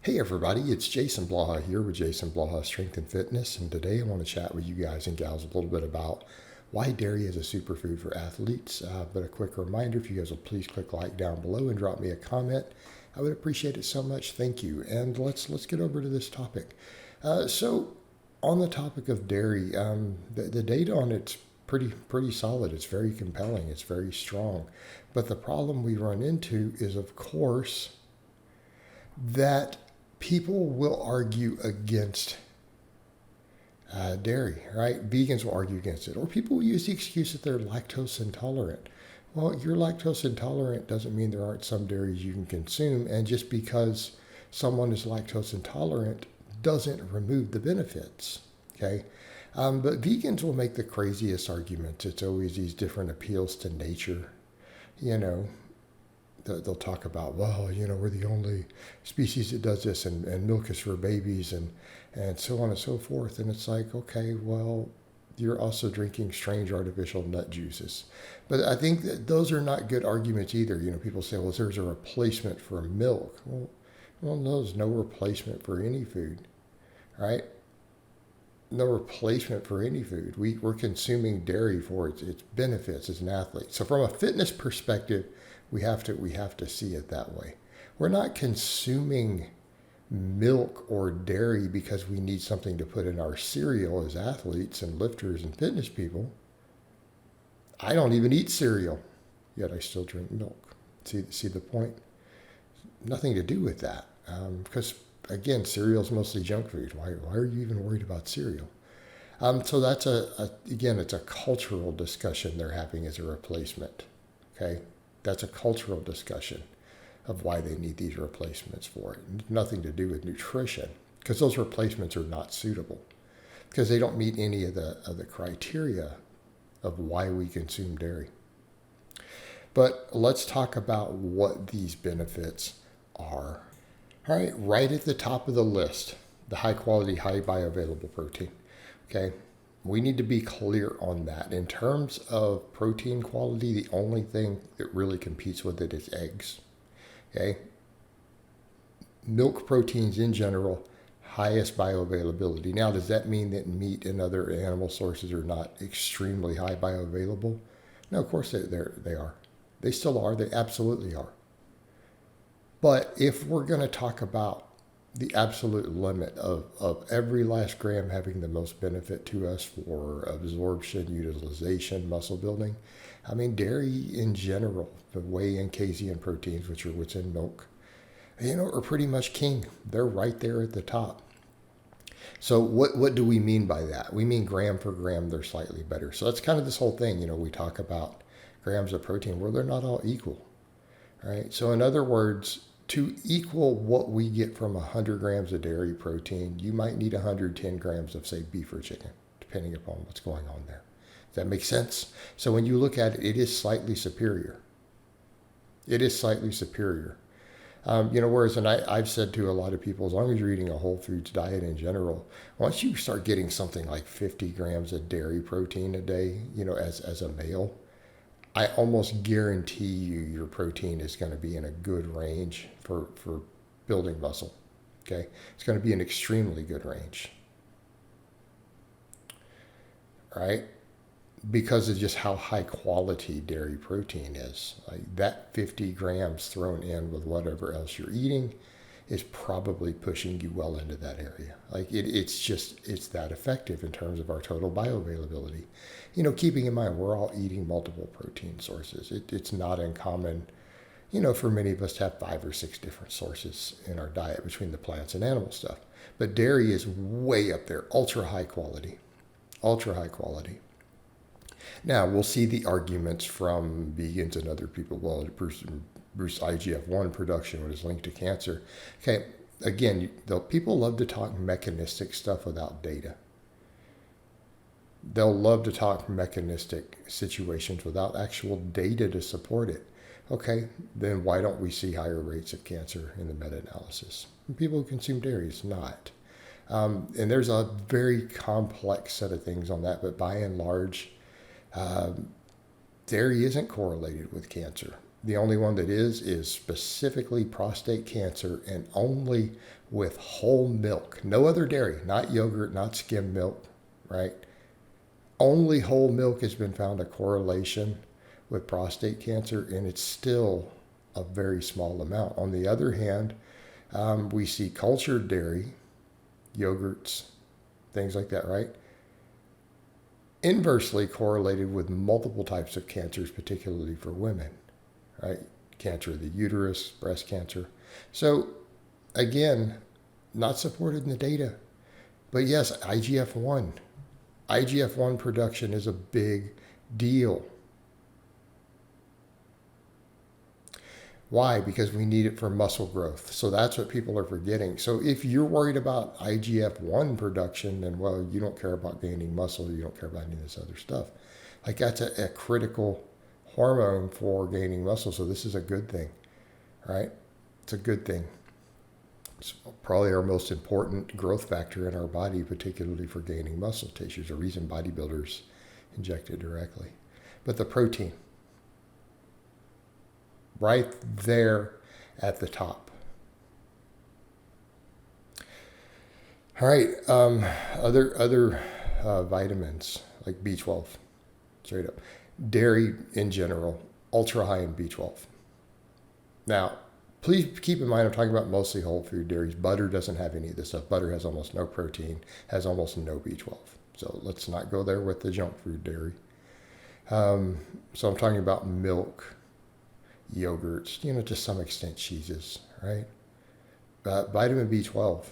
Hey everybody, it's Jason Blaha here with Jason Blaha Strength and Fitness, and today I want to chat with you guys and gals a little bit about why dairy is a superfood for athletes. But a quick reminder, if you guys will please click like down below and drop me a comment, I would appreciate it so much. Thank you. And let's get over to this topic. So, on the topic of dairy, the data on it's pretty solid. It's very compelling. It's very strong. But the problem we run into is, of course, that people will argue against dairy, right? Vegans will argue against it. Or people will use the excuse that they're lactose intolerant. Well, you're lactose intolerant doesn't mean there aren't some dairies you can consume. And just because someone is lactose intolerant doesn't remove the benefits, okay? But vegans will make the craziest arguments. It's always these different appeals to nature, you know, they'll talk about, well, we're the only species that does this, and milk is for babies, and so on and so forth. And it's like, okay, well, you're also drinking strange artificial nut juices. But I think that those are not good arguments either. People say, well, there's a replacement for milk. Well, no, there's no replacement for any food, right? No replacement for any food. We're consuming dairy for its benefits as an athlete. So from a fitness perspective, we have to see it that way. We're not consuming milk or dairy because we need something to put in our cereal as athletes and lifters and fitness people. I don't even eat cereal, yet I still drink milk. See the point? Nothing to do with that, because again, cereal is mostly junk food. Why are you even worried about cereal? So that's it's a cultural discussion they're having as a replacement. Okay, that's a cultural discussion of why they need these replacements for it. Nothing to do with nutrition, because those replacements are not suitable, because they don't meet any of the criteria of why we consume dairy. But let's talk about what these benefits are. All right, right at the top of the list, the high quality, high bioavailable protein. Okay, we need to be clear on that. In terms of protein quality, the only thing that really competes with it is eggs. Okay, milk proteins in general, highest bioavailability. Now, does that mean that meat and other animal sources are not extremely high bioavailable? No, of course they are. They still are. They absolutely are. But if we're going to talk about the absolute limit of every last gram having the most benefit to us for absorption, utilization, muscle building, I mean, dairy in general, the whey and casein proteins, which are what's in milk, are pretty much king. They're right there at the top. So what do we mean by that? We mean gram for gram, they're slightly better. So that's kind of this whole thing. We talk about grams of protein. Well, they're not all equal, right? So in other words, to equal what we get from 100 grams of dairy protein, you might need 110 grams of, say, beef or chicken, depending upon what's going on there. Does that make sense? So when you look at it, it is slightly superior. It is slightly superior. Whereas, and I've said to a lot of people, as long as you're eating a whole foods diet in general, once you start getting something like 50 grams of dairy protein a day, as a male, I almost guarantee you your protein is going to be in a good range for building muscle. Okay, it's going to be an extremely good range, right? Because of just how high quality dairy protein is. Like that 50 grams thrown in with whatever else you're eating is probably pushing you well into that area. Like it's that effective in terms of our total bioavailability. Keeping in mind we're all eating multiple protein sources. It's not uncommon, for many of us to have 5 or 6 different sources in our diet between the plants and animal stuff. But dairy is way up there, ultra high quality, ultra high quality. Now, we'll see the arguments from vegans and other people. Well, Bruce IGF-1 production is linked to cancer. Okay, again, people love to talk mechanistic stuff without data. They'll love to talk mechanistic situations without actual data to support it. Okay, then why don't we see higher rates of cancer in the meta-analysis? People who consume dairy, it's not. And there's a very complex set of things on that, but by and large, dairy isn't correlated with cancer. The only one that is specifically prostate cancer, and only with whole milk. No other dairy, not yogurt, not skim milk, right? Only whole milk has been found a correlation with prostate cancer, and it's still a very small amount. On the other hand, we see cultured dairy, yogurts, things like that, right? Inversely correlated with multiple types of cancers, particularly for women, right? Cancer of the uterus, breast cancer. So again, not supported in the data. But yes, IGF-1. IGF-1 production is a big deal. Why? Because we need it for muscle growth. So that's what people are forgetting. So if you're worried about IGF-1 production, then, well, you don't care about gaining muscle. You don't care about any of this other stuff. Like, that's a critical hormone for gaining muscle. So this is a good thing, right? It's a good thing. It's probably our most important growth factor in our body, particularly for gaining muscle tissue. There's a reason bodybuilders inject it directly. But the protein, right there at the top. All right, other vitamins like B12, straight up. Dairy in general, ultra high in B12. Now, please keep in mind, I'm talking about mostly whole food dairies. Butter doesn't have any of this stuff. Butter has almost no protein, has almost no B12. So let's not go there with the junk food dairy. So I'm talking about milk, yogurts, to some extent cheeses, right? Vitamin B12.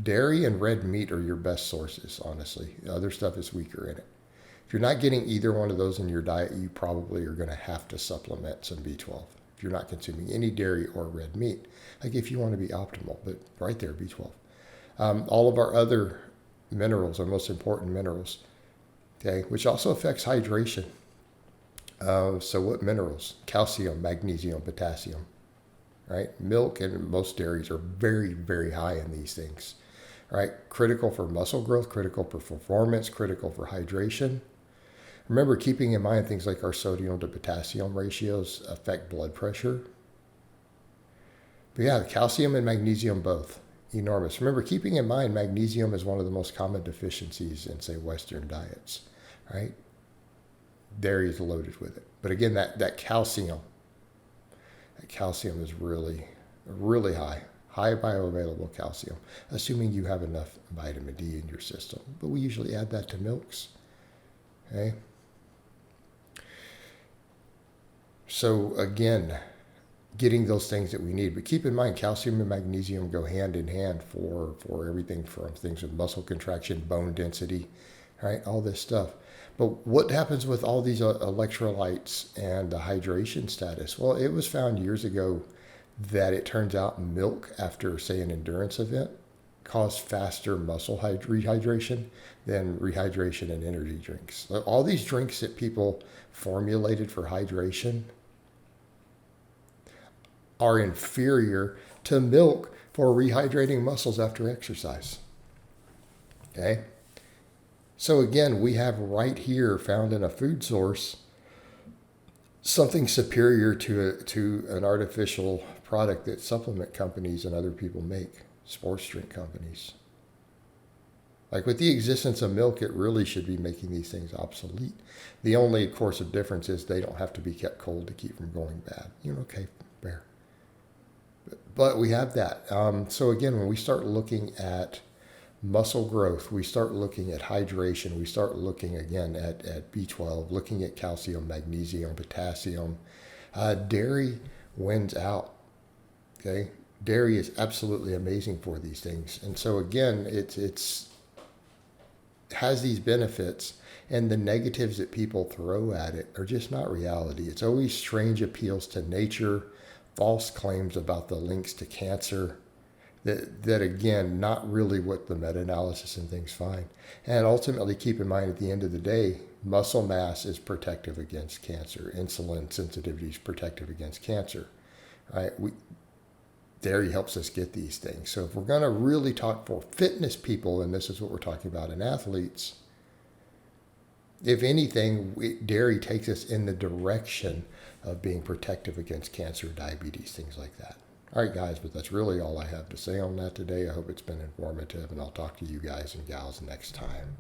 Dairy and red meat are your best sources, honestly. The other stuff is weaker in it. If you're not getting either one of those in your diet, you probably are going to have to supplement some B12 if you're not consuming any dairy or red meat. Like, if you want to be optimal, but right there, B12. All of our other minerals, our most important minerals, okay, which also affects hydration. So what minerals? Calcium, magnesium, potassium, right? Milk and most dairies are very, very high in these things, right? Critical for muscle growth, critical for performance, critical for hydration. Remember, keeping in mind things like our sodium to potassium ratios affect blood pressure. But yeah, calcium and magnesium both, enormous. Remember, keeping in mind magnesium is one of the most common deficiencies in, say, Western diets, right? Dairy is loaded with it. But again, that calcium is really, really high. High bioavailable calcium, assuming you have enough vitamin D in your system. But we usually add that to milks. Okay? So again, getting those things that we need. But keep in mind, calcium and magnesium go hand in hand for everything from things with muscle contraction, bone density, right? All this stuff. But what happens with all these electrolytes and the hydration status? Well, it was found years ago that it turns out milk, after, say, an endurance event, caused faster muscle rehydration than rehydration in energy drinks. All these drinks that people formulated for hydration are inferior to milk for rehydrating muscles after exercise. Okay? So again, we have right here, found in a food source, something superior to an artificial product that supplement companies and other people make, sports drink companies. Like, with the existence of milk, it really should be making these things obsolete. The only course of difference is they don't have to be kept cold to keep from going bad. Okay, fair. But we have that. So again, when we start looking at muscle growth, we start looking at hydration, we start looking again at B12, looking at calcium, magnesium, potassium. Dairy wins out. Okay, dairy is absolutely amazing for these things, and so again, it's has these benefits, and the negatives that people throw at it are just not reality. It's always strange appeals to nature, false claims about the links to cancer. That again, not really what the meta-analysis and things find. And ultimately, keep in mind, at the end of the day, muscle mass is protective against cancer. Insulin sensitivity is protective against cancer. Right? Dairy helps us get these things. So if we're going to really talk for fitness people, and this is what we're talking about in athletes, If anything, dairy takes us in the direction of being protective against cancer, diabetes, things like that. All right, guys, but that's really all I have to say on that today. I hope it's been informative, and I'll talk to you guys and gals next time.